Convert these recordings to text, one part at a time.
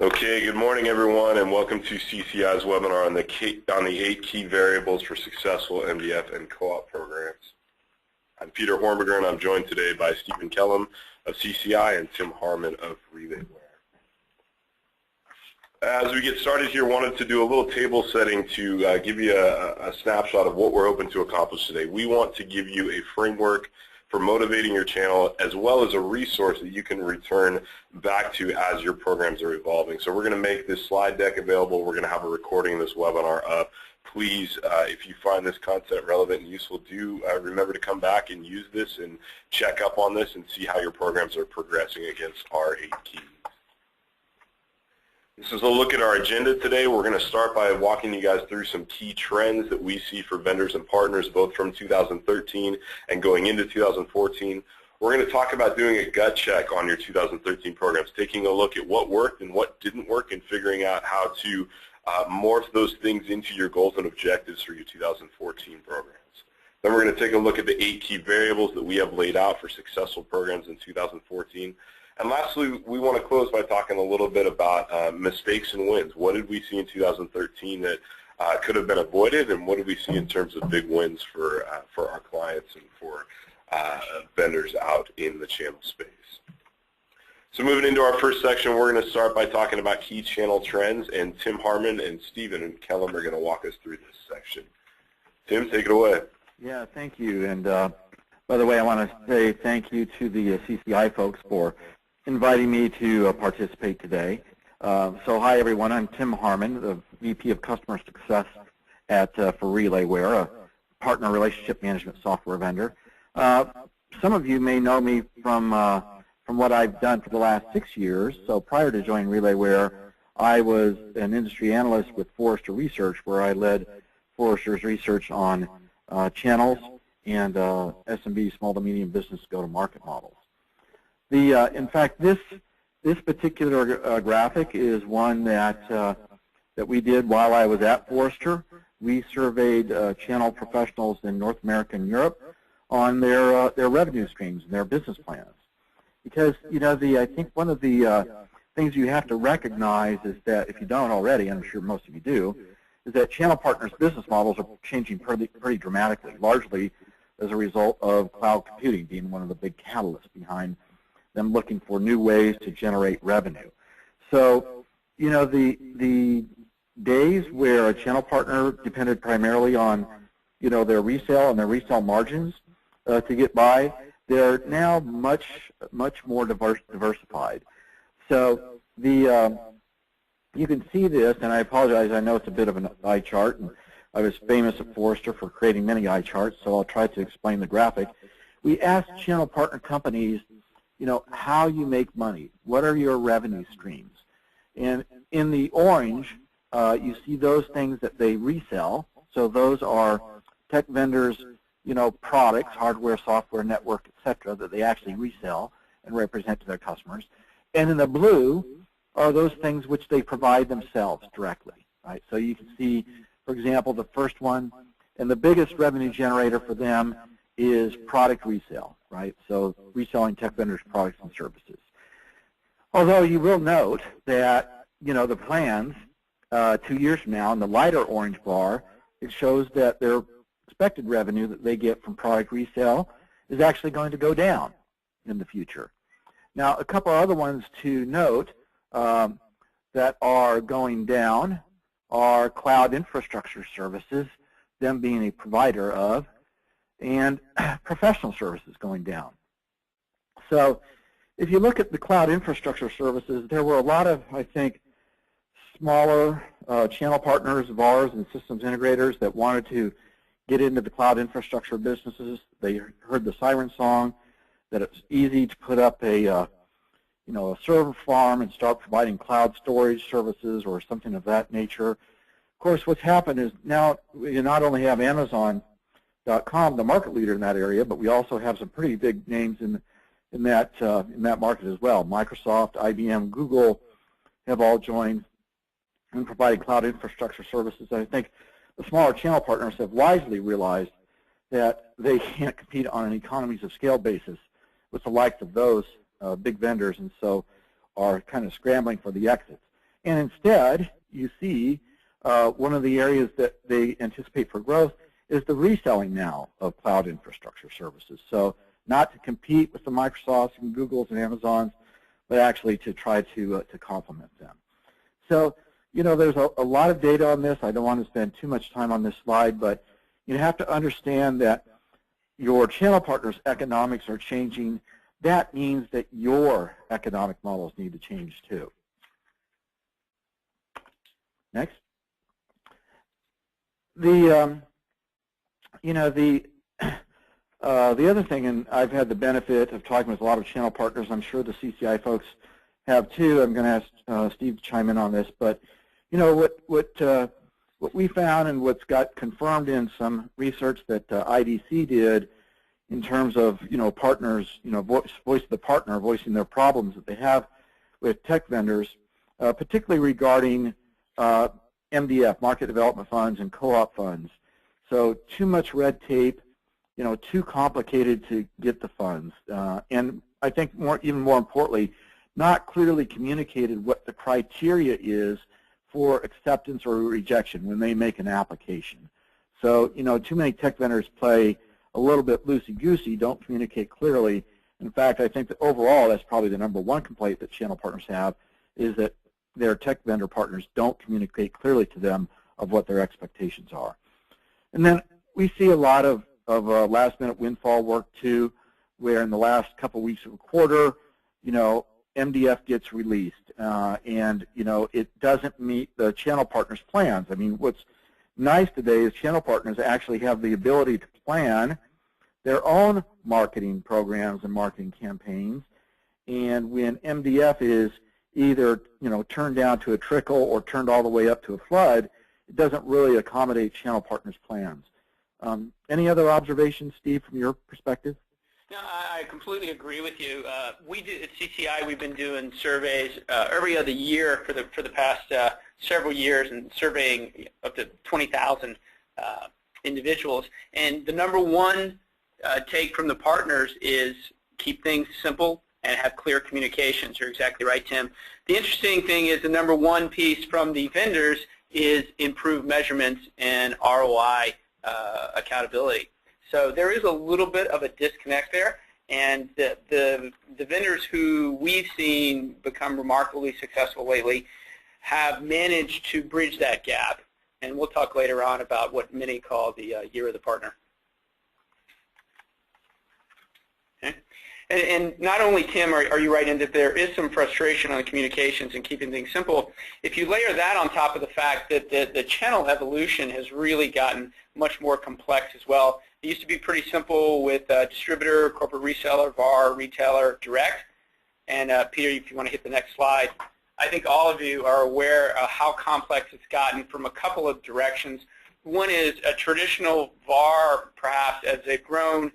Okay, good morning everyone, and welcome to CCI's webinar on the 8 key variables for successful MDF and Co-op programs. I'm Peter Hornberger, and I'm joined today by Stephen Kellum of CCI and Tim Harmon of RelayWare. As we get started here, wanted to do a little table setting to give you a snapshot of what we're hoping to accomplish today. We want to give you a framework for motivating your channel, as well as a resource that you can return back to as your programs are evolving. So we're going to make this slide deck available. We're going to have a recording of this webinar up. Please, if you find this content relevant and useful, do remember to come back and use this and check up on this and see how your programs are progressing against our 8 keys. This is a look at our agenda today. We're going to start by walking you guys through some key trends that we see for vendors and partners, both from 2013 and going into 2014. We're going to talk about doing a gut check on your 2013 programs, taking a look at what worked and what didn't work, and figuring out how to morph those things into your goals and objectives for your 2014 programs. Then we're going to take a look at the 8 key variables that we have laid out for successful programs in 2014. And lastly, we want to close by talking a little bit about mistakes and wins. What did we see in 2013 that could have been avoided, and what did we see in terms of big wins for our clients and for vendors out in the channel space? So moving into our first section, we're going to start by talking about key channel trends, and Tim Harmon and Stephen Kellum are going to walk us through this section. Tim, take it away. Yeah, thank you. And by the way, I want to say thank you to the CCI folks for inviting me to participate today. So hi everyone, I'm Tim Harmon, the VP of Customer Success for RelayWare, a partner relationship management software vendor. Some of you may know me from what I've done for the last 6 years. So prior to joining RelayWare, I was an industry analyst with Forrester Research, where I led Forrester's research on channels and SMB, small to medium business go-to-market models. In fact, this particular graphic is one that we did while I was at Forrester. We surveyed channel professionals in North America and Europe on their revenue streams and their business plans, because I think one of the things you have to recognize is that, if you don't already, and I'm sure most of you do, is that channel partners' business models are changing pretty dramatically, largely as a result of cloud computing being one of the big catalysts behind them looking for new ways to generate revenue. So, the days where a channel partner depended primarily on, their resale and their resale margins to get by, they're now much more diversified. So you can see this, and I apologize, I know it's a bit of an eye chart, and I was famous at Forrester for creating many eye charts, so I'll try to explain the graphic. We asked channel partner companies, how you make money. What are your revenue streams? And in the orange, you see those things that they resell. So those are tech vendors, products, hardware, software, network, etc., that they actually resell and represent to their customers. And in the blue are those things which they provide themselves directly, right? So you can see, for example, the first one, and the biggest revenue generator for them is product resale, right? So reselling tech vendors' products and services. Although you will note that, the plans 2 years from now, in the lighter orange bar, it shows that their expected revenue that they get from product resale is actually going to go down in the future. Now, a couple other ones to note that are going down are cloud infrastructure services, them being a provider of, and professional services going down. So if you look at the cloud infrastructure services, there were a lot of, I think, smaller channel partners of ours and systems integrators that wanted to get into the cloud infrastructure businesses. They heard the siren song, that it's easy to put up a server farm and start providing cloud storage services or something of that nature. Of course, what's happened is now you not only have Amazon.com, the market leader in that area, but we also have some pretty big names in that market as well. Microsoft, IBM, Google have all joined in providing cloud infrastructure services. And I think the smaller channel partners have wisely realized that they can't compete on an economies of scale basis with the likes of those big vendors, and so are kind of scrambling for the exits. And instead, you see one of the areas that they anticipate for growth is the reselling now of cloud infrastructure services. So not to compete with the Microsofts and Googles and Amazons, but actually to try to complement them. So, you know, there's a lot of data on this. I don't want to spend too much time on this slide, but you have to understand that your channel partners' economics are changing. That means that your economic models need to change too. Next. The other thing, and I've had the benefit of talking with a lot of channel partners. I'm sure the CCI folks have too. I'm going to ask Steve to chime in on this, but you know what we found and what's got confirmed in some research that IDC did in terms of partners, voice of the partner, voicing their problems that they have with tech vendors, particularly regarding MDF, market development funds, and co-op funds. So too much red tape, too complicated to get the funds, and I think even more importantly, not clearly communicated what the criteria is for acceptance or rejection when they make an application. So too many tech vendors play a little bit loosey-goosey, don't communicate clearly. In fact, I think that overall that's probably the #1 complaint that channel partners have, is that their tech vendor partners don't communicate clearly to them of what their expectations are. And then we see a lot of last-minute windfall work too, where in the last couple weeks of a quarter, MDF gets released, and it doesn't meet the channel partners' plans. I mean, what's nice today is channel partners actually have the ability to plan their own marketing programs and marketing campaigns, and when MDF is either turned down to a trickle or turned all the way up to a flood, it doesn't really accommodate channel partners' plans. Any other observations, Steve, from your perspective? No, I completely agree with you. We do at CCI. We've been doing surveys every other year for the past several years, and surveying up to 20,000 individuals. And the #1 take from the partners is keep things simple and have clear communications. You're exactly right, Tim. The interesting thing is the #1 piece from the vendors is improved measurements and ROI accountability. So there is a little bit of a disconnect there, and the vendors who we've seen become remarkably successful lately have managed to bridge that gap. And we'll talk later on about what many call the year of the partner. Okay. And not only, Tim, are you right in that there is some frustration on the communications and keeping things simple. If you layer that on top of the fact that the channel evolution has really gotten much more complex as well. It used to be pretty simple with distributor, corporate reseller, VAR, retailer, direct. And Peter, if you want to hit the next slide, I think all of you are aware of how complex it's gotten from a couple of directions. One is a traditional VAR, perhaps, as they've grown,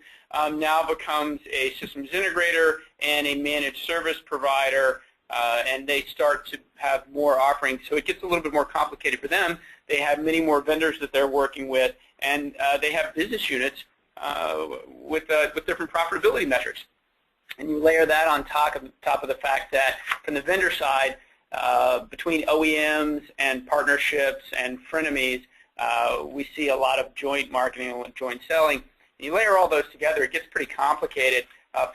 now becomes a systems integrator and a managed service provider, and they start to have more offerings. So it gets a little bit more complicated for them. They have many more vendors that they're working with, and they have business units with different profitability metrics. And you layer that on top of the fact that from the vendor side, between OEMs and partnerships and frenemies, we see a lot of joint marketing and joint selling. You layer all those together, it gets pretty complicated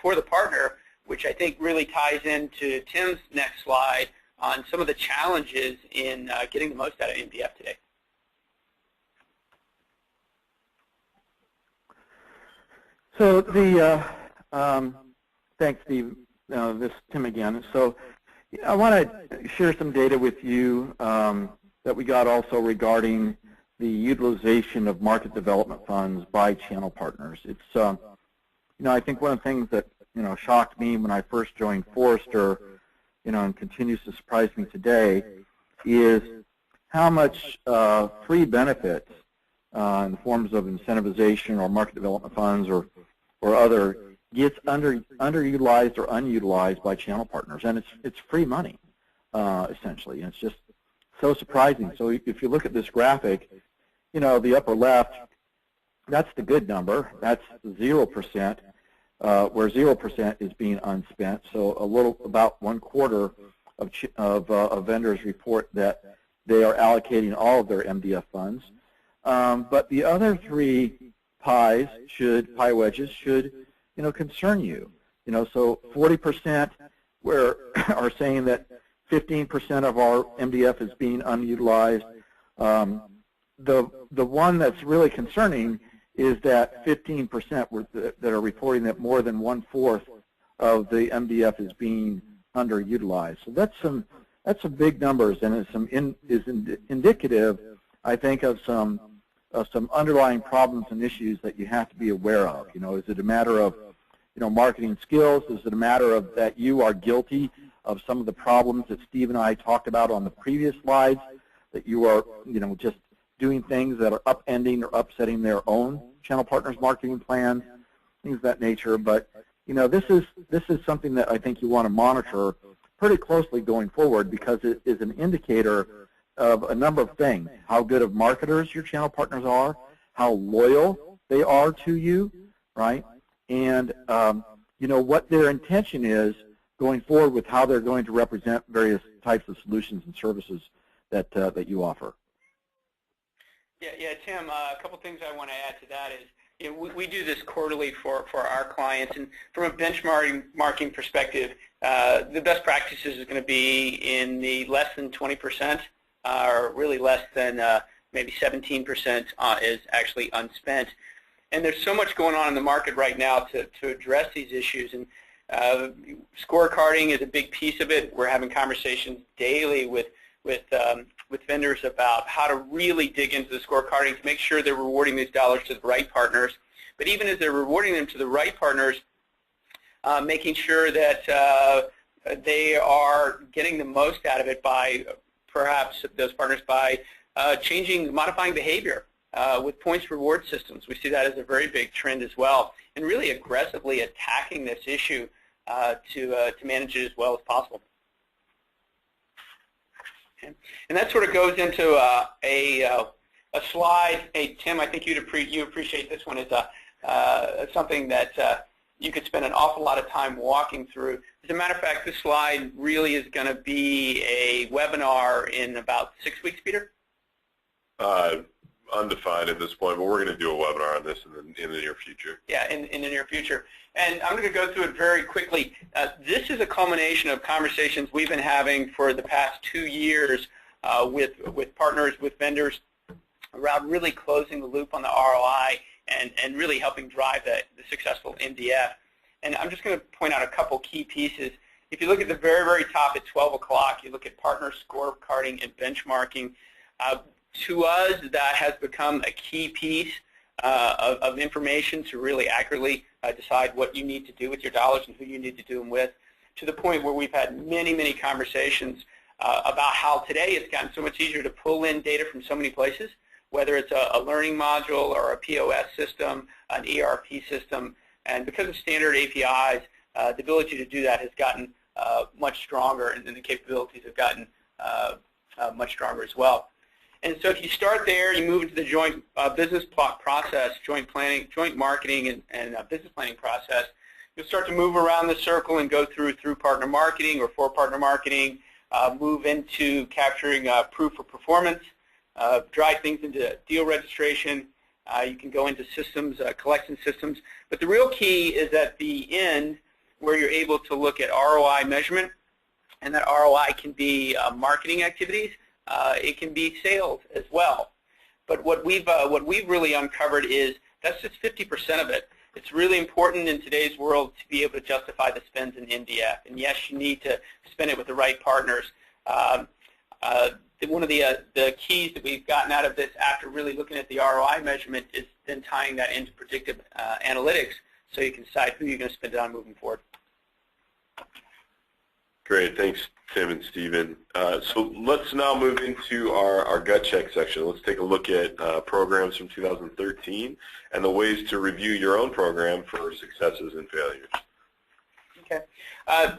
for the partner, which I think really ties into Tim's next slide on some of the challenges in getting the most out of MDF today. So thanks, Steve. This is Tim again. So I want to share some data with you that we got also regarding the utilization of market development funds by channel partners. It's, I think one of the things that, shocked me when I first joined Forrester, and continues to surprise me today, is how much free benefits in the forms of incentivization or market development funds or other gets underutilized or unutilized by channel partners, and it's free money essentially, and it's just so surprising. So if you look at this graphic, the upper left, that's the good number. That's 0%, where 0% is being unspent. So about 1/4 of vendors report that they are allocating all of their MDF funds. But the other three pie wedges should, concern you. So 40% are saying that 15% of our MDF is being unutilized. The one that's really concerning is that 15% that are reporting that more than 1/4 of the MDF is being underutilized. So that's some big numbers, and it's indicative, I think, of some underlying problems and issues that you have to be aware of. Is it a matter of marketing skills? Is it a matter of that you are guilty of some of the problems that Steve and I talked about on the previous slides, that you are just doing things that are upending or upsetting their own channel partners marketing plans, things of that nature. But this is something that I think you want to monitor pretty closely going forward, because it is an indicator of a number of things: how good of marketers your channel partners are, how loyal they are to you, right? And what their intention is going forward with how they're going to represent various types of solutions and services that you offer. Yeah, Tim, a couple things I want to add to that is, we do this quarterly for our clients, and from a benchmarking perspective, the best practices is going to be in the less than 20%, or really less than maybe 17% is actually unspent. And there's so much going on in the market right now to address these issues, and scorecarding is a big piece of it. We're having conversations daily with vendors about how to really dig into the scorecarding to make sure they're rewarding these dollars to the right partners. But even as they're rewarding them to the right partners, making sure that they are getting the most out of it by perhaps those partners by modifying behavior with points reward systems. We see that as a very big trend as well, and really aggressively attacking this issue to manage it as well as possible. And that sort of goes into a slide. Hey, Tim, I think you appreciate this one. It's something that you could spend an awful lot of time walking through. As a matter of fact, this slide really is going to be a webinar in about 6 weeks, Peter? Undefined at this point, but we're going to do a webinar on this in the near future. Yeah, in the near future. And I'm going to go through it very quickly. This is a culmination of conversations we've been having for the past 2 years with partners, with vendors, around really closing the loop on the ROI and really helping drive the successful MDF. And I'm just going to point out a couple key pieces. If you look at the very, very top at 12 o'clock, you look at partner scorecarding and benchmarking. To us, that has become a key piece of information to really accurately decide what you need to do with your dollars and who you need to do them with, to the point where we've had many, many conversations about how today it's gotten so much easier to pull in data from so many places, whether it's a learning module or a POS system, an ERP system. And because of standard APIs, the ability to do that has gotten much stronger, and the capabilities have gotten much stronger as well. And so if you start there, you move into the joint business process, joint planning, joint marketing, and business planning process. You'll start to move around the circle and go through partner marketing or for partner marketing, move into capturing proof of performance, drive things into deal registration. You can go into systems, collection systems. But the real key is at the end, where you're able to look at ROI measurement, and that ROI can be marketing activities. It can be sales as well. But what we've really uncovered is that's just 50% of it. It's really important in today's world to be able to justify the spends in MDF. And yes, you need to spend it with the right partners. One of the keys that we've gotten out of this after really looking at the ROI measurement is then tying that into predictive analytics, so you can decide who you're going to spend it on moving forward. Great, thanks, Tim and Stephen. So let's now move into our gut check section. Let's take a look at programs from 2013 and the ways to review your own program for successes and failures. Okay.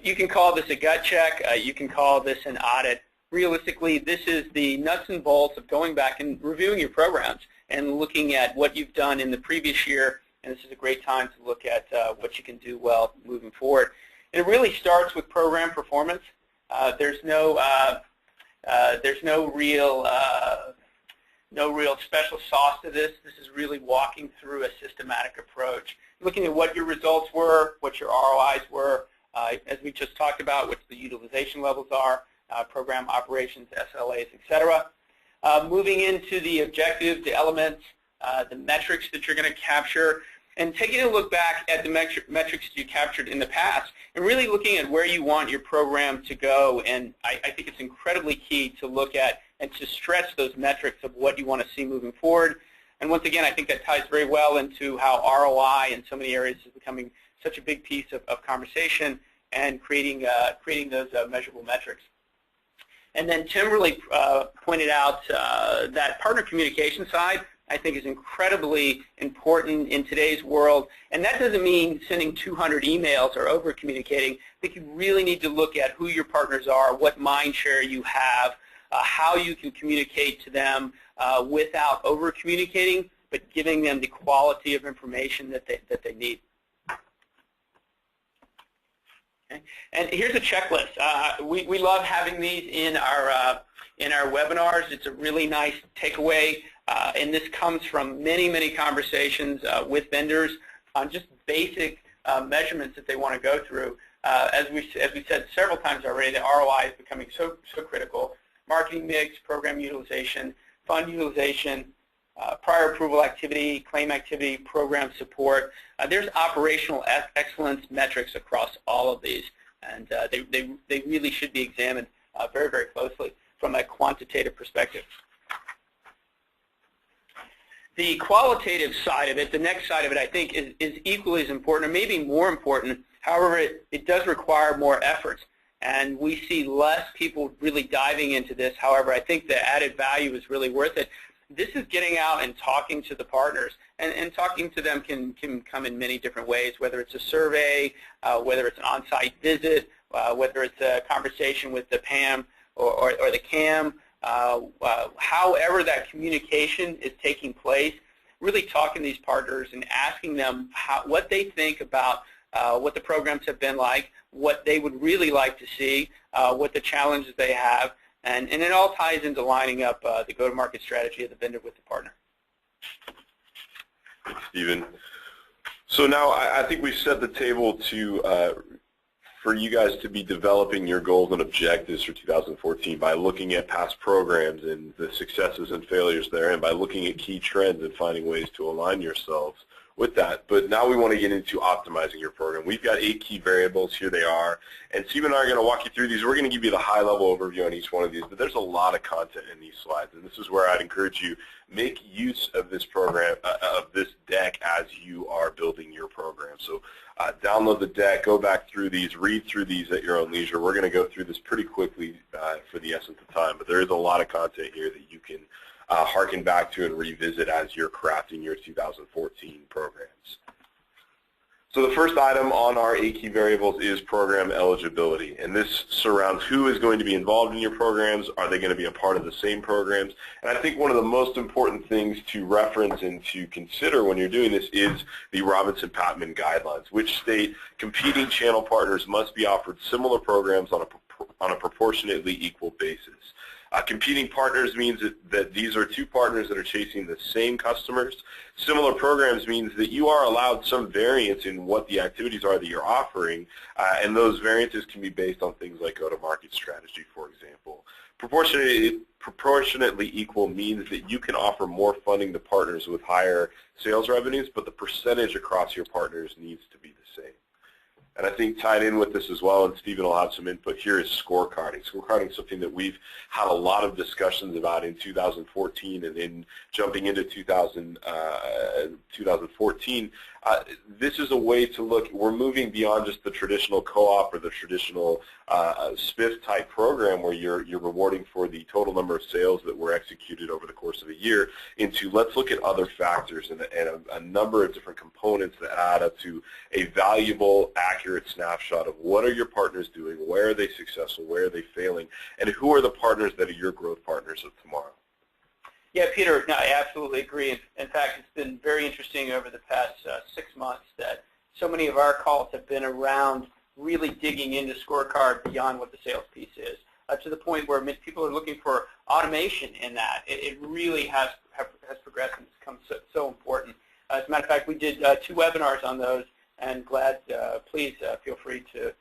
You can call this a gut check. You can call this an audit. Realistically, this is the nuts and bolts of going back and reviewing your programs and looking at what you've done in the previous year, and this is a great time to look at what you can do well moving forward. It really starts with program performance. There's no real special sauce to this. This is really walking through a systematic approach, looking at what your results were, what your ROIs were, as we just talked about, what the utilization levels are, program operations, SLAs, etc. Moving into the objectives, the elements, the metrics that you're going to capture, and taking a look back at the metrics you captured in the past, and really looking at where you want your program to go. And I think it's incredibly key to look at and to stretch those metrics of what you want to see moving forward. And once again, I think that ties very well into how ROI in so many areas is becoming such a big piece of conversation and creating those measurable metrics. And then Tim really pointed out that partner communication side, I think, is incredibly important in today's world. And that doesn't mean sending 200 emails or over-communicating. I think you really need to look at who your partners are, what mind share you have, how you can communicate to them without over-communicating, but giving them the quality of information that they need. Okay. And here's a checklist. We love having these in our webinars. It's a really nice takeaway. And this comes from many conversations with vendors on just basic measurements that they want to go through. As we said several times already, the ROI is becoming so critical. Marketing mix, program utilization, fund utilization, prior approval activity, claim activity, program support. There's operational excellence metrics across all of these, and they really should be examined very closely from a quantitative perspective. The qualitative side of it, the next side of it, I think, is equally as important, or maybe more important. However, it does require more efforts, and we see less people really diving into this. However, I think the added value is really worth it. This is getting out and talking to the partners, and talking to them can come in many different ways, whether it's a survey, whether it's an on-site visit, whether it's a conversation with the PAM or the CAM. However that communication is taking place, really talking to these partners and asking them what they think about what the programs have been like, what they would really like to see, what the challenges they have, and it all ties into lining up the go-to-market strategy of the vendor with the partner. Thanks, Stephen. So now I think we've set the table to for you guys to be developing your goals and objectives for 2014 by looking at past programs and the successes and failures there, and by looking at key trends and finding ways to align yourselves with that. But now we want to get into optimizing your program. We've got 8 key variables. Here they are. And Steve and I are going to walk you through these. We're going to give you the high-level overview on each one of these, but there's a lot of content in these slides. And this is where I'd encourage you, make use of this program, of this deck as you are building your program. So download the deck, go back through these, read through these at your own leisure. We're going to go through this pretty quickly for the essence of time, but there is a lot of content here that you can harken back to and revisit as you're crafting your 2014 programs. So the first item on our 8 key variables is program eligibility, and this surrounds who is going to be involved in your programs. Are they going to be a part of the same programs? And I think one of the most important things to reference and to consider when you're doing this is the Robinson-Patman guidelines, which state competing channel partners must be offered similar programs on a proportionately equal basis. Competing partners means that these are 2 partners that are chasing the same customers. Similar programs means that you are allowed some variance in what the activities are that you're offering, and those variances can be based on things like go-to-market strategy, for example. Proportionately equal means that you can offer more funding to partners with higher sales revenues, but the percentage across your partners needs to be the same. And I think tied in with this as well, and Stephen will have some input here, is scorecarding. Scorecarding is something that we've had a lot of discussions about in 2014 and in jumping into 2014. This is a way to look, we're moving beyond just the traditional co-op or the traditional SPIF type program where you're rewarding for the total number of sales that were executed over the course of a year, into let's look at other factors and a number of different components that add up to a valuable, accurate snapshot of what are your partners doing, where are they successful, where are they failing, and who are the partners that are your growth partners of tomorrow. Yeah, Peter, no, I absolutely agree. In fact, it's been very interesting over the past 6 months that so many of our calls have been around really digging into scorecard beyond what the sales piece is, to the point where people are looking for automation in that. It really has progressed and it's become so important. As a matter of fact, we did 2 webinars on those, and please feel free to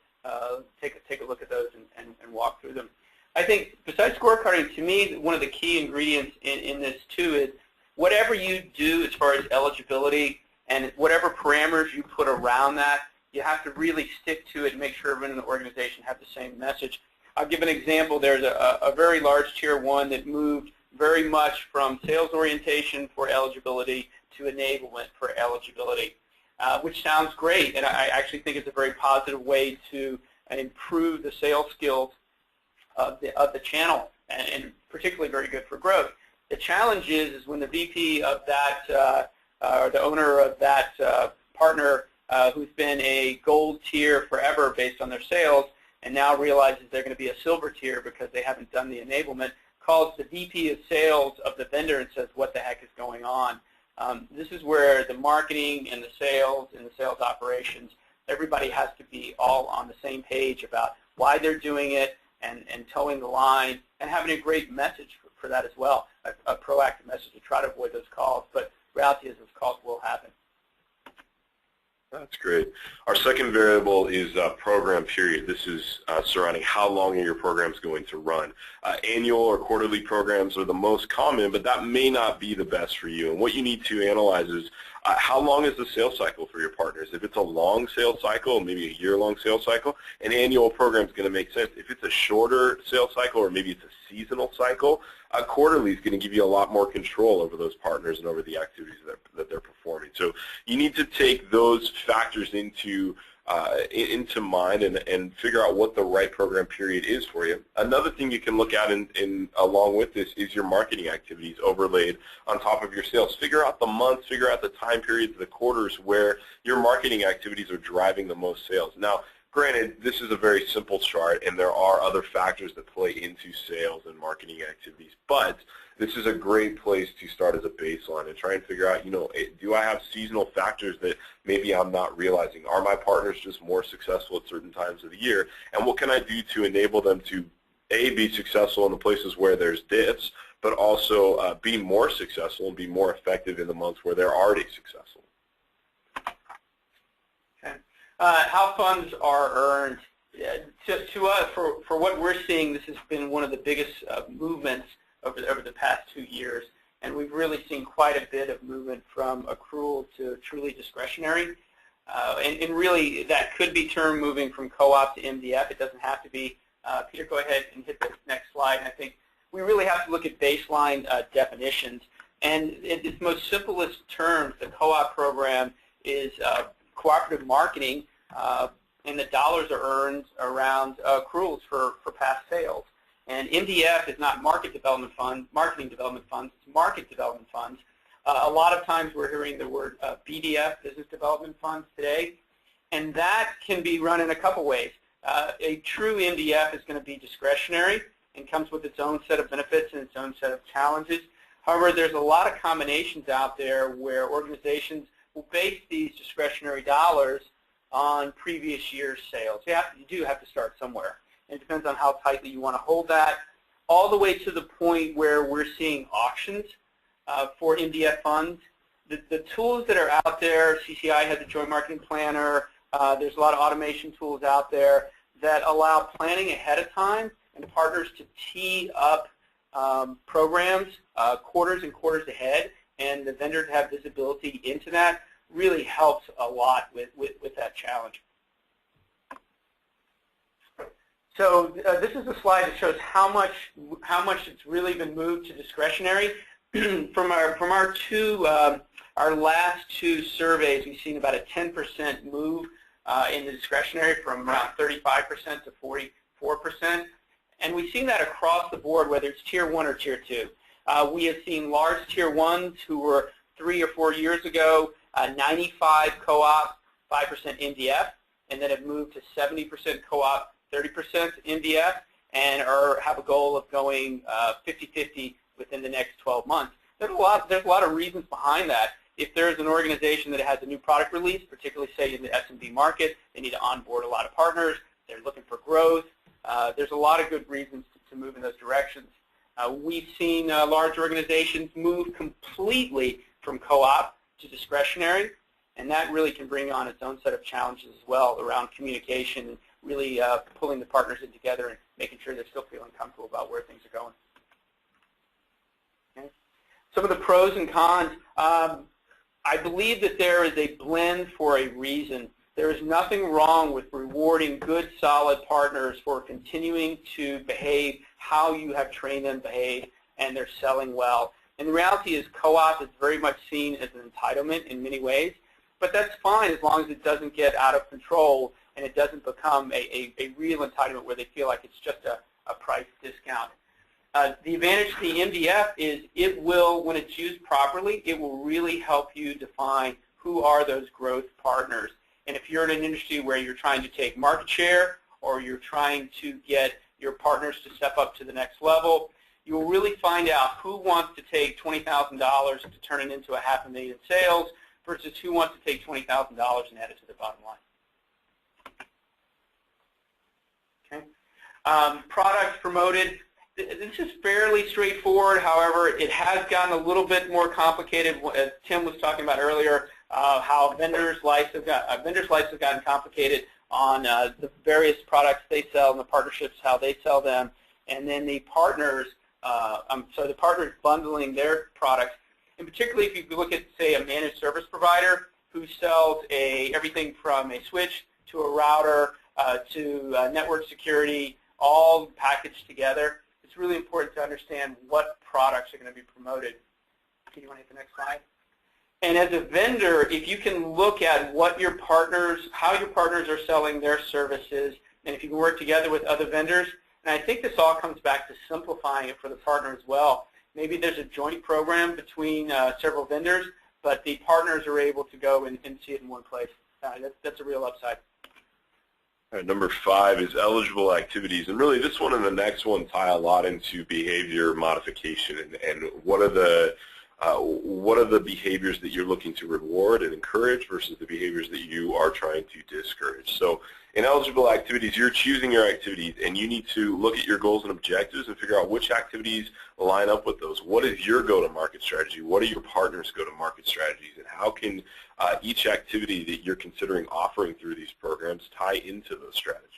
take a look at those and walk through them. I think besides scorecarding, to me, one of the key ingredients in this too is whatever you do as far as eligibility and whatever parameters you put around that, you have to really stick to it and make sure everyone in the organization have the same message. I'll give an example. There's a very large Tier 1 that moved very much from sales orientation for eligibility to enablement for eligibility, which sounds great, and I actually think it's a very positive way to improve the sales skills of the channel, and particularly very good for growth. The challenge is when the VP of that, or the owner of that partner who's been a gold tier forever based on their sales, and now realizes they're going to be a silver tier because they haven't done the enablement, calls the VP of sales of the vendor and says, what the heck is going on? This is where the marketing and the sales operations, everybody has to be all on the same page about why they're doing it, and towing the line, and having a great message for that as well, a proactive message to try to avoid those calls. But reality is those calls will happen. That's great. Our second variable is program period. This is surrounding how long are your programs going to run. Annual or quarterly programs are the most common, but that may not be the best for you. And what you need to analyze is how long is the sales cycle for your partners? If it's a long sales cycle, maybe a year-long sales cycle, an annual program is going to make sense. If it's a shorter sales cycle, or maybe it's a seasonal cycle, quarterly is going to give you a lot more control over those partners and over the activities that they're performing. So you need to take those factors into mind and figure out what the right program period is for you. Another thing you can look at along with this is your marketing activities overlaid on top of your sales. Figure out the months, figure out the time periods, the quarters where your marketing activities are driving the most sales. Now, granted, this is a very simple chart, and there are other factors that play into sales and marketing activities, but this is a great place to start as a baseline and try and figure out, do I have seasonal factors that maybe I'm not realizing? Are my partners just more successful at certain times of the year? And what can I do to enable them to, A, be successful in the places where there's dips, but also be more successful and be more effective in the months where they're already successful? How funds are earned. To us, for what we're seeing, this has been one of the biggest movements over the past 2 years, and we've really seen quite a bit of movement from accrual to truly discretionary. And really, that could be termed moving from co-op to MDF. It doesn't have to be. Peter, go ahead and hit the next slide. I think we really have to look at baseline definitions. And in its most simplest terms, the co-op program is cooperative marketing, and the dollars are earned around accruals for past sales. And MDF is not marketing development funds, it's market development funds. A lot of times we're hearing the word BDF, business development funds, today, and that can be run in a couple ways. A true MDF is going to be discretionary and comes with its own set of benefits and its own set of challenges. However, there's a lot of combinations out there where organizations will base these discretionary dollars on previous year's sales. You do have to start somewhere. It depends on how tightly you want to hold that, all the way to the point where we're seeing auctions for MDF funds. The tools that are out there, CCI has a joint marketing planner, there's a lot of automation tools out there that allow planning ahead of time and partners to tee up programs quarters and quarters ahead, and the vendor to have visibility into that really helps a lot with that challenge. So this is a slide that shows how much it's really been moved to discretionary. From our last 2 surveys, we've seen about a 10% move in the discretionary, from around 35% to 44%. And we've seen that across the board, whether it's Tier 1 or Tier 2. We have seen large Tier 1s who were 3 or 4 years ago, 95 co-op, 5% MDF, and then have moved to 70% co-op, 30% MDF, and have a goal of going 50-50 within the next 12 months. There's a lot of reasons behind that. if there's an organization that has a new product release, particularly say in the SMB market, they need to onboard a lot of partners, they're looking for growth, there's a lot of good reasons to move in those directions. We've seen large organizations move completely from co-op to discretionary, and that really can bring on its own set of challenges as well around communication and really pulling the partners in together and making sure they're still feeling comfortable about where things are going. Okay. Some of the pros and cons. I believe that there is a blend for a reason. There is nothing wrong with rewarding good, solid partners for continuing to behave how you have trained them to behave, and they're selling well. And the reality is co-op is very much seen as an entitlement in many ways, but that's fine as long as it doesn't get out of control and it doesn't become a real entitlement where they feel like it's just a price discount. The advantage to the MDF is it will, when it's used properly, it will really help you define who are those growth partners. And if you're in an industry where you're trying to take market share or you're trying to get your partners to step up to the next level, you'll really find out who wants to take $20,000 to turn it into $500,000 sales versus who wants to take $20,000 and add it to the bottom line. Okay. Products promoted. This is fairly straightforward. However, it has gotten a little bit more complicated. As Tim was talking about earlier, how vendors' lives have gotten complicated on the various products they sell and the partnerships, how they sell them, and then the partners. So the partners bundling their products, and particularly if you look at, say, a managed service provider who sells everything from a switch to a router to network security, all packaged together. It's really important to understand what products are going to be promoted. Do you want to hit the next slide? And as a vendor, if you can look at what your partners, how your partners are selling their services, and if you can work together with other vendors, and I think this all comes back to simplifying it for the partner as well. Maybe there's a joint program between several vendors, but the partners are able to go and see it in one place. That's a real upside. All right, number 5 is eligible activities, and really this one and the next one tie a lot into behavior modification and what are the behaviors that you're looking to reward and encourage versus the behaviors that you are trying to discourage. So in eligible activities, you're choosing your activities, and you need to look at your goals and objectives and figure out which activities line up with those. What is your go-to-market strategy? What are your partners' go-to-market strategies? And how can each activity that you're considering offering through these programs tie into those strategies?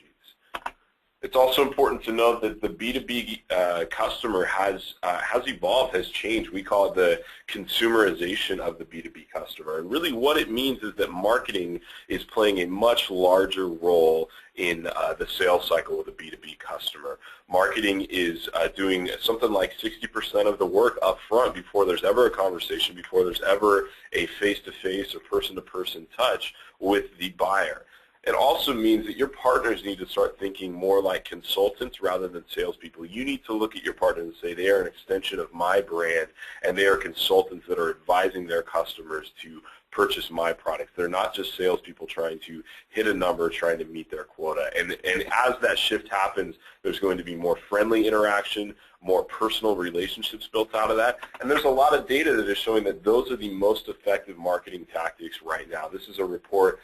It's also important to note that the B2B customer has evolved, has changed. We call it the consumerization of the B2B customer. And really what it means is that marketing is playing a much larger role in the sales cycle of the B2B customer. Marketing is doing something like 60% of the work up front before there's ever a conversation, before there's ever a face-to-face or person-to-person touch with the buyer. It also means that your partners need to start thinking more like consultants rather than salespeople. You need to look at your partners and say they are an extension of my brand, and they are consultants that are advising their customers to purchase my products. They're not just salespeople trying to hit a number, trying to meet their quota. And as that shift happens, there's going to be more friendly interaction, more personal relationships built out of that. And there's a lot of data that is showing that those are the most effective marketing tactics right now. This is a report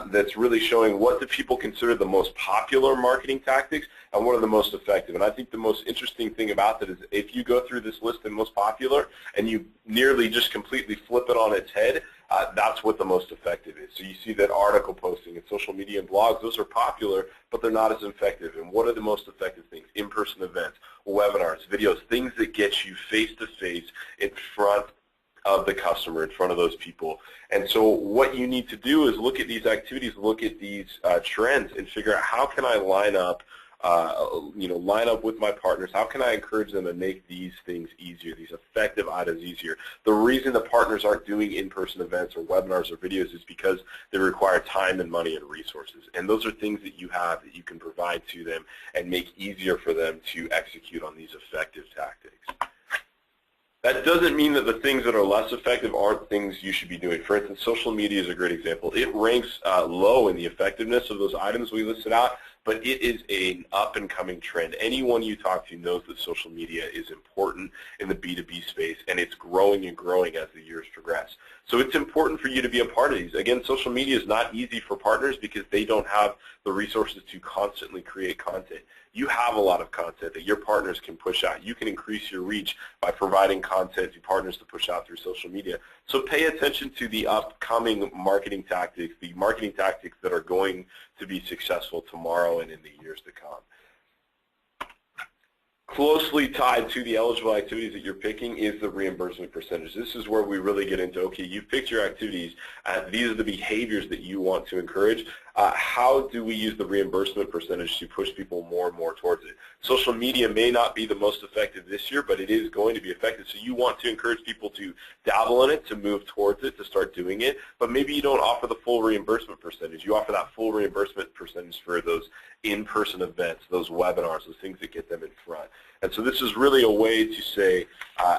that's really showing what do people consider the most popular marketing tactics and what are the most effective. And I think the most interesting thing about that is if you go through this list of most popular and you nearly just completely flip it on its head, that's what the most effective is. So you see that article posting and social media and blogs, those are popular, but they're not as effective. And what are the most effective things? In-person events, webinars, videos, things that get you face-to-face in front of the customer, in front of those people. And so what you need to do is look at these activities, look at these trends, and figure out how can I line up with my partners, how can I encourage them to make these things easier, these effective items easier. The reason the partners aren't doing in-person events or webinars or videos is because they require time and money and resources. And those are things that you have that you can provide to them and make easier for them to execute on these effective tactics. That doesn't mean that the things that are less effective aren't things you should be doing. For instance, social media is a great example. It ranks low in the effectiveness of those items we listed out, but it is an up-and-coming trend. Anyone you talk to knows that social media is important in the B2B space, and it's growing and growing as the years progress. So it's important for you to be a part of these. Again, social media is not easy for partners because they don't have the resources to constantly create content. You have a lot of content that your partners can push out. You can increase your reach by providing content to partners to push out through social media. So pay attention to the upcoming marketing tactics, the marketing tactics that are going to be successful tomorrow and in the years to come. Closely tied to the eligible activities that you're picking is the reimbursement percentage. This is where we really get into, okay, you've picked your activities, these are the behaviors that you want to encourage. How do we use the reimbursement percentage to push people more and more towards it? Social media may not be the most effective this year, but it is going to be effective. So you want to encourage people to dabble in it, to move towards it, to start doing it, but maybe you don't offer the full reimbursement percentage. You offer that full reimbursement percentage for those in-person events, those webinars, those things that get them in front. And so this is really a way to say,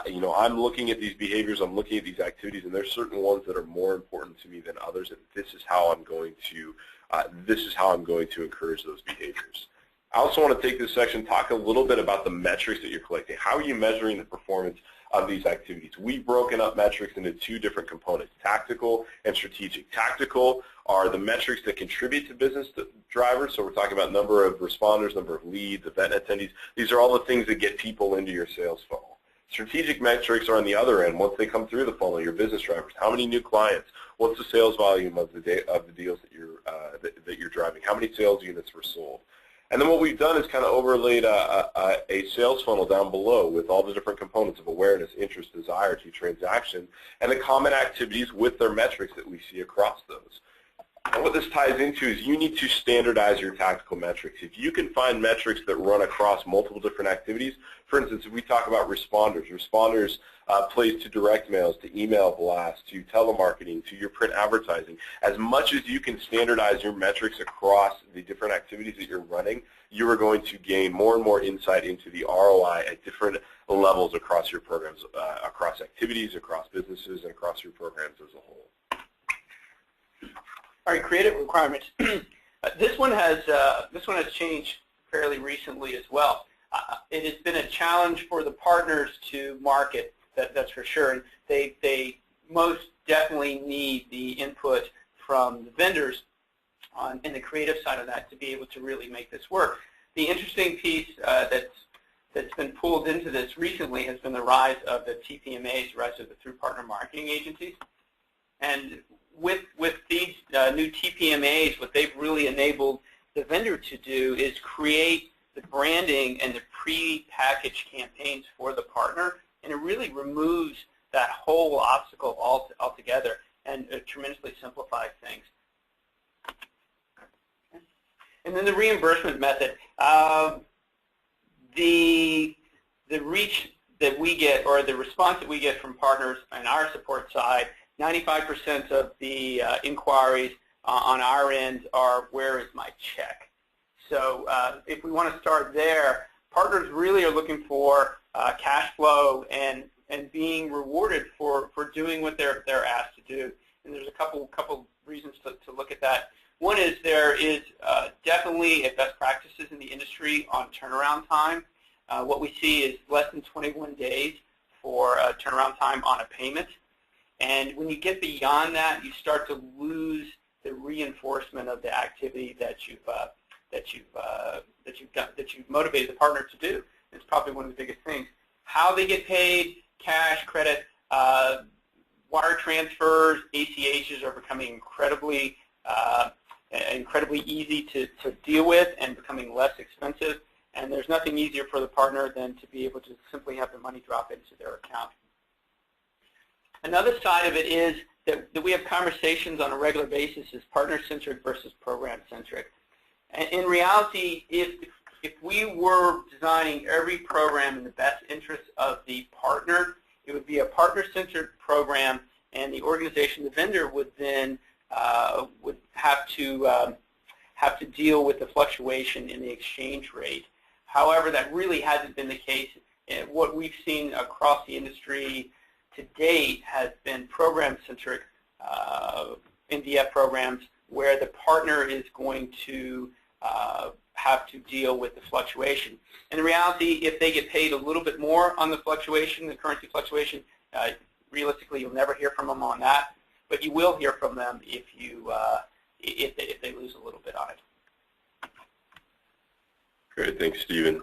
you know, I'm looking at these behaviors, I'm looking at these activities, and there's certain ones that are more important to me than others, and this is how I'm going to encourage those behaviors. I also want to take this section, talk a little bit about the metrics that you're collecting. How are you measuring the performance of these activities? We've broken up metrics into two different components, tactical and strategic. Tactical are the metrics that contribute to business drivers, so we're talking about number of responders, number of leads, event attendees. These are all the things that get people into your sales funnel. Strategic metrics are on the other end. Once they come through the funnel, your business drivers. How many new clients? What's the sales volume of the deals that you're driving? How many sales units were sold? And then what we've done is kind of overlaid a sales funnel down below with all the different components of awareness, interest, desire to transaction, and the common activities with their metrics that we see across those. And what this ties into is you need to standardize your tactical metrics. If you can find metrics that run across multiple different activities, for instance, if we talk about responders plays to direct mails, to email blasts, to telemarketing, to your print advertising, as much as you can standardize your metrics across the different activities that you're running, you are going to gain more and more insight into the ROI at different levels across your programs, across activities, across businesses, and across your programs as a whole. All right, creative requirements. This one has changed fairly recently as well. It has been a challenge for the partners to market, that's for sure. And they most definitely need the input from the vendors in the creative side of that to be able to really make this work. The interesting piece that's been pulled into this recently has been the rise of the TPMAs, the rise of the through partner marketing agencies. And with these new TPMAs, what they've really enabled the vendor to do is create the branding and the pre-packaged campaigns for the partner, and it really removes that whole obstacle altogether and tremendously simplifies things. And then the reimbursement method. The reach that we get, or the response that we get from partners on our support side, 95% of the inquiries on our end are, where is my check? So if we want to start there, partners really are looking for cash flow and being rewarded for doing what they're asked to do. And there's a couple reasons to look at that. One is there is definitely a best practices in the industry on turnaround time. What we see is less than 21 days for turnaround time on a payment. And when you get beyond that, you start to lose the reinforcement of the activity that you've motivated the partner to do. It's probably one of the biggest things. How they get paid, cash, credit, wire transfers, ACHs are becoming incredibly easy to deal with and becoming less expensive. And there's nothing easier for the partner than to be able to simply have the money drop into their account. Another side of it is that we have conversations on a regular basis is partner-centric versus program-centric. And in reality, if we were designing every program in the best interest of the partner, it would be a partner-centric program, and the organization, the vendor, would then would have to deal with the fluctuation in the exchange rate. However, that really hasn't been the case. What we've seen across the industry to date has been program-centric MDF programs where the partner is going to have to deal with the fluctuation. And the reality, if they get paid a little bit more on the fluctuation, the currency fluctuation, realistically you'll never hear from them on that, but you will hear from them if they lose a little bit on it. Great, thanks, Stephen.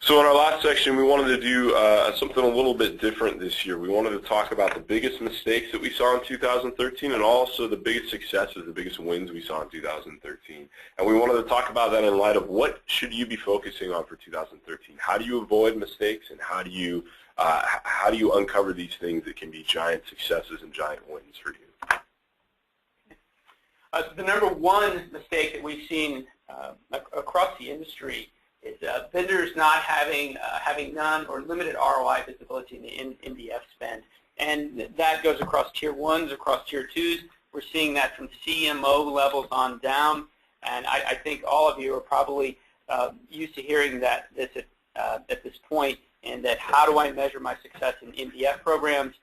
So in our last section, we wanted to do something a little bit different this year. We wanted to talk about the biggest mistakes that we saw in 2013 and also the biggest successes, the biggest wins we saw in 2013. And we wanted to talk about that in light of what should you be focusing on for 2013. How do you avoid mistakes, and how do you uncover these things that can be giant successes and giant wins for you? The number one mistake that we've seen across the industry is vendors not having none or limited ROI visibility in the MDF spend. And that goes across Tier 1s, across Tier 2s. We're seeing that from CMO levels on down. And I think all of you are probably used to hearing that at this point, and that how do I measure my success in MDF programs?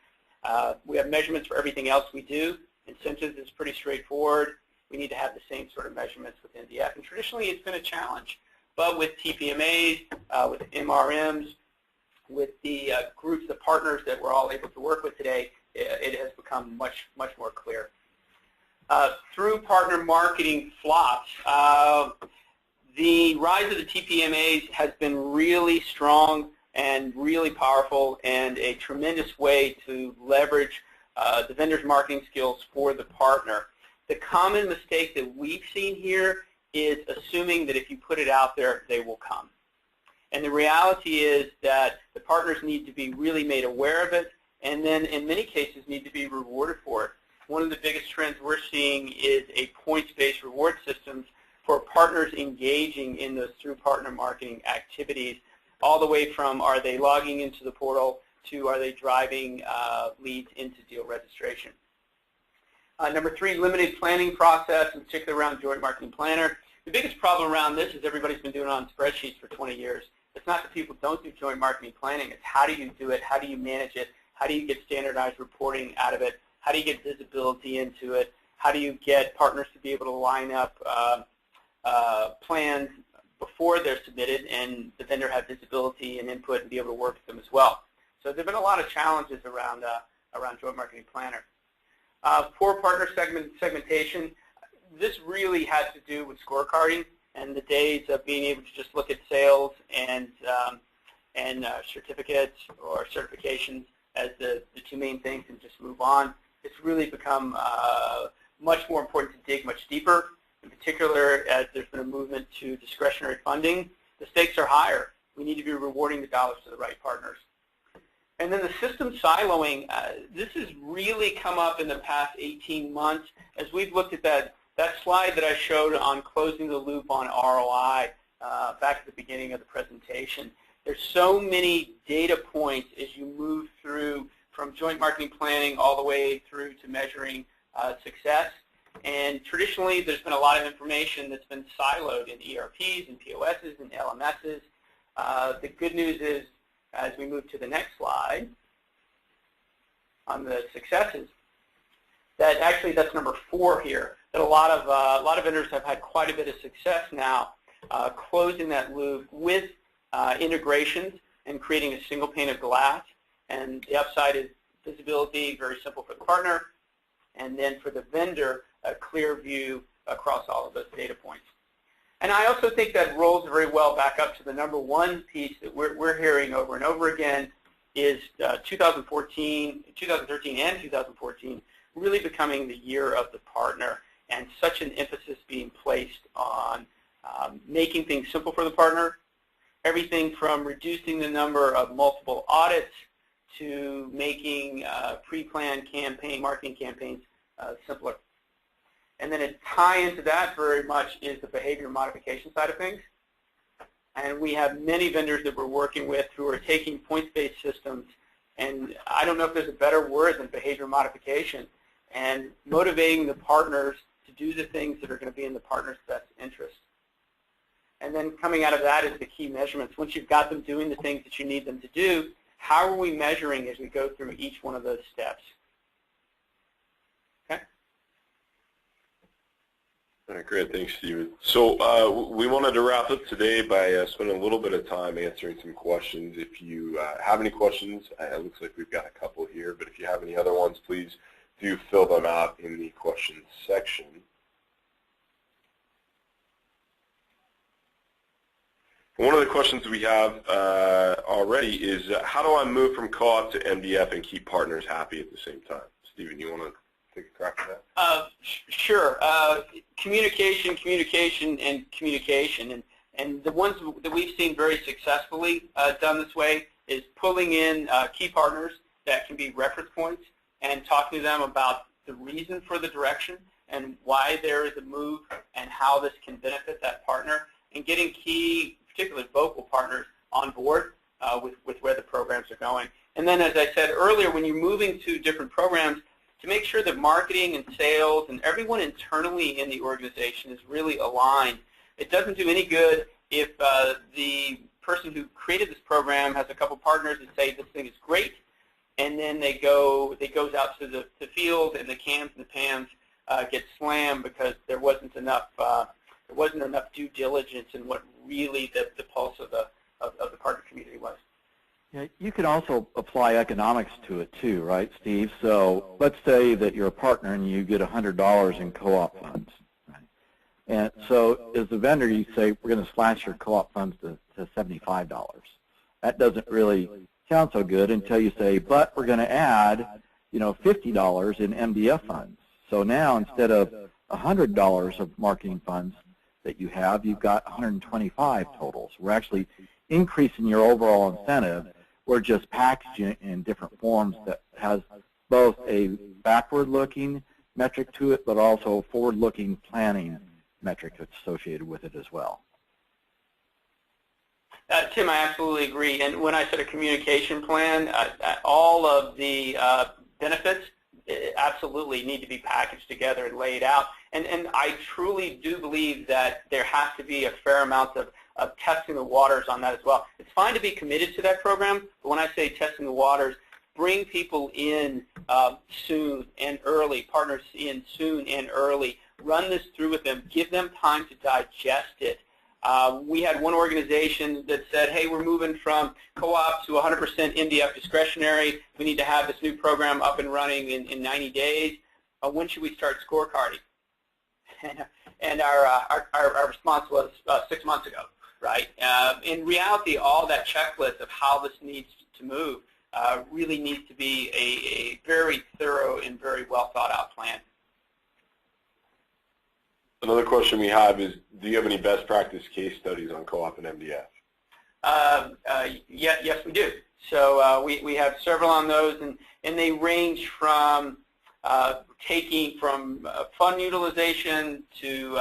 We have measurements for everything else we do. Incentives is pretty straightforward. We need to have the same sort of measurements with MDF. And traditionally, it's been a challenge. But with TPMAs, with MRMs, with the groups, the partners that we're all able to work with today, it has become much more clear. Through partner marketing flops, the rise of the TPMAs has been really strong and really powerful, and a tremendous way to leverage the vendor's marketing skills for the partner. The common mistake that we've seen here is assuming that if you put it out there, they will come. And the reality is that the partners need to be really made aware of it, and then in many cases need to be rewarded for it. One of the biggest trends we're seeing is a points-based reward systems for partners engaging in those through partner marketing activities, all the way from are they logging into the portal to are they driving leads into deal registration. Number 3, limited planning process, in particular around Joint Marketing Planner. The biggest problem around this is everybody's been doing it on spreadsheets for 20 years. It's not that people don't do joint marketing planning. It's how do you do it? How do you manage it? How do you get standardized reporting out of it? How do you get visibility into it? How do you get partners to be able to line up plans before they're submitted, and the vendor have visibility and input and be able to work with them as well? So there have been a lot of challenges around Joint Marketing Planner. Poor partner segmentation. This really has to do with scorecarding and the days of being able to just look at sales and certificates or certifications as the two main things and just move on. It's really become much more important to dig much deeper, in particular as there's been a movement to discretionary funding. The stakes are higher. We need to be rewarding the dollars to the right partners. And then the system siloing, this has really come up in the past 18 months as we've looked at that slide that I showed on closing the loop on ROI back at the beginning of the presentation. There's so many data points as you move through from joint marketing planning all the way through to measuring success. And traditionally, there's been a lot of information that's been siloed in ERPs and POSs and LMSs. The good news is, as we move to the next slide on the successes, that actually that's number 4 here, that a lot of vendors have had quite a bit of success now closing that loop with integrations and creating a single pane of glass. And the upside is visibility, very simple for the partner, and then for the vendor, a clear view across all of those data points. And I also think that rolls very well back up to the number 1 piece that we're hearing over and over again is 2013 and 2014 really becoming the year of the partner, and such an emphasis being placed on making things simple for the partner, everything from reducing the number of multiple audits to making pre-planned marketing campaigns simpler. And then a tie into that very much is the behavior modification side of things. And we have many vendors that we're working with who are taking points-based systems, and I don't know if there's a better word than behavior modification, and motivating the partners to do the things that are going to be in the partner's best interest. And then coming out of that is the key measurements. Once you've got them doing the things that you need them to do, how are we measuring as we go through each one of those steps? All right, great. Thanks, Steven. So we wanted to wrap up today by spending a little bit of time answering some questions. If you have any questions, it looks like we've got a couple here, but if you have any other ones, please do fill them out in the questions section. One of the questions we have already is, how do I move from co-op to MDF and keep partners happy at the same time? Steven, you want to take a crack at that? Sure. Communication, and the ones that we've seen very successfully done this way is pulling in key partners that can be reference points and talking to them about the reason for the direction and why there is a move and how this can benefit that partner, and getting key, particularly vocal partners, on board with where the programs are going. And then, as I said earlier, when you're moving to different programs, to make sure that marketing and sales and everyone internally in the organization is really aligned. It doesn't do any good if the person who created this program has a couple partners that say this thing is great, and then it goes out to the field, and the cans and the pans get slammed because there wasn't enough due diligence in what really the pulse of the partner community was. Yeah, you can also apply economics to it too, right, Steve? So let's say that you're a partner and you get $100 in co-op funds. Right? And so as a vendor, you say, we're going to slash your co-op funds to $75. That doesn't really sound so good until you say, but we're going to add, $50 in MDF funds. So now instead of $100 of marketing funds that you have, you've got 125 totals. We're actually increasing your overall incentive. We're just packaging it in different forms that has both a backward-looking metric to it, but also a forward-looking planning metric that's associated with it as well. Tim, I absolutely agree. And when I said a communication plan, all of the benefits absolutely need to be packaged together and laid out. And I truly do believe that there has to be a fair amount of testing the waters on that as well. It's fine to be committed to that program, but when I say testing the waters, bring people in soon and early, partners in soon and early. Run this through with them. Give them time to digest it. We had one organization that said, hey, we're moving from co-op to 100% MDF discretionary. We need to have this new program up and running in 90 days. When should we start scorecarding? And our response was 6 months ago, right? In reality, all that checklist of how this needs to move really needs to be a very thorough and very well thought out plan. Another question we have is, do you have any best practice case studies on co-op and MDF? Yes, we do. So we have several on those, and they range from taking from fund utilization to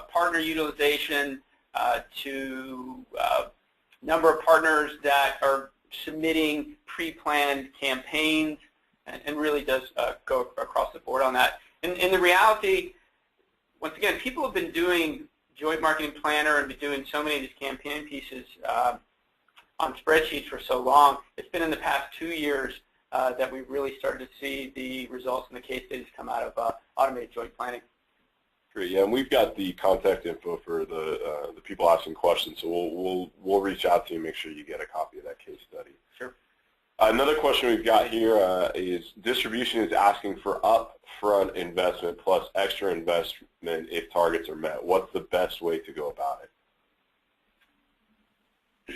partner utilization to number of partners that are submitting pre-planned campaigns, and really does go across the board on that. And the reality, once again, people have been doing Joint Marketing Planner and been doing so many of these campaign pieces on spreadsheets for so long. It's been in the past 2 years that we've really started to see the results and the case studies come out of automated joint planning. Great, yeah, and we've got the contact info for the people asking questions, so we'll reach out to you and make sure you get a copy of that case study. Sure. Another question we've got here is, distribution is asking for upfront investment plus extra investment if targets are met. What's the best way to go about it?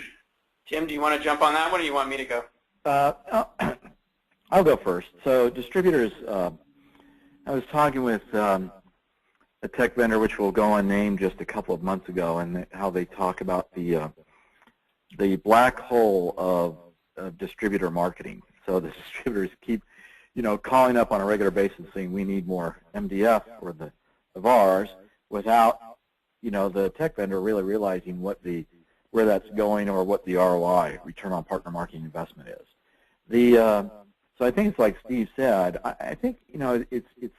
Tim, do you want to jump on that one, or do you want me to go? I'll go first. So distributors, I was talking with a tech vendor, which will go unnamed, just a couple of months ago, and how they talk about the black hole of distributor marketing. So the distributors keep, calling up on a regular basis saying we need more MDF for the VARs, without, the tech vendor really realizing where that's going or what the ROI, return on partner marketing investment is. So I think it's like Steve said. I think it's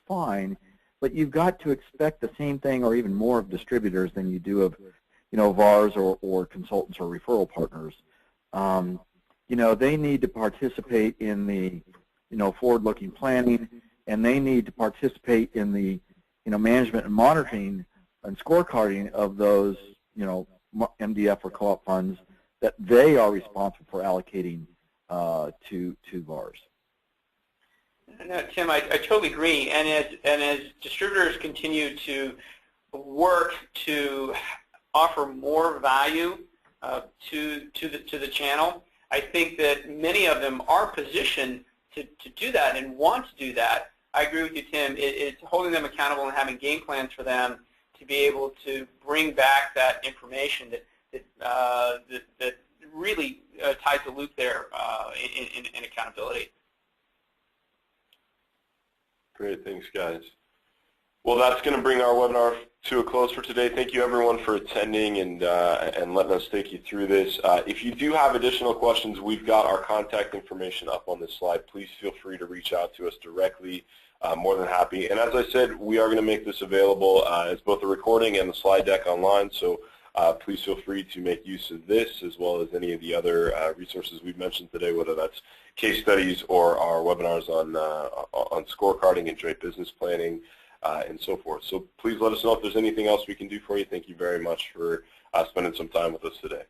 fine, but you've got to expect the same thing or even more of distributors than you do of VARs or consultants or referral partners. They need to participate in the forward-looking planning, and they need to participate in the management and monitoring and scorecarding of those, MDF or co-op funds that they are responsible for allocating to VARs. No, Tim, I totally agree. And as distributors continue to work to offer more value to the channel, I think that many of them are positioned to do that and want to do that. I agree with you, Tim. It's holding them accountable and having game plans for them to be able to bring back that information that really ties the loop there in accountability. Great, thanks, guys. Well, that's going to bring our webinar to a close for today. Thank you, everyone, for attending and letting us take you through this. If you do have additional questions, we've got our contact information up on this slide. Please feel free to reach out to us directly. More than happy. And as I said, we are going to make this available as both a recording and the slide deck online, so please feel free to make use of this as well as any of the other resources we've mentioned today, whether that's case studies or our webinars on scorecarding and joint business planning and so forth. So please let us know if there's anything else we can do for you. Thank you very much for spending some time with us today.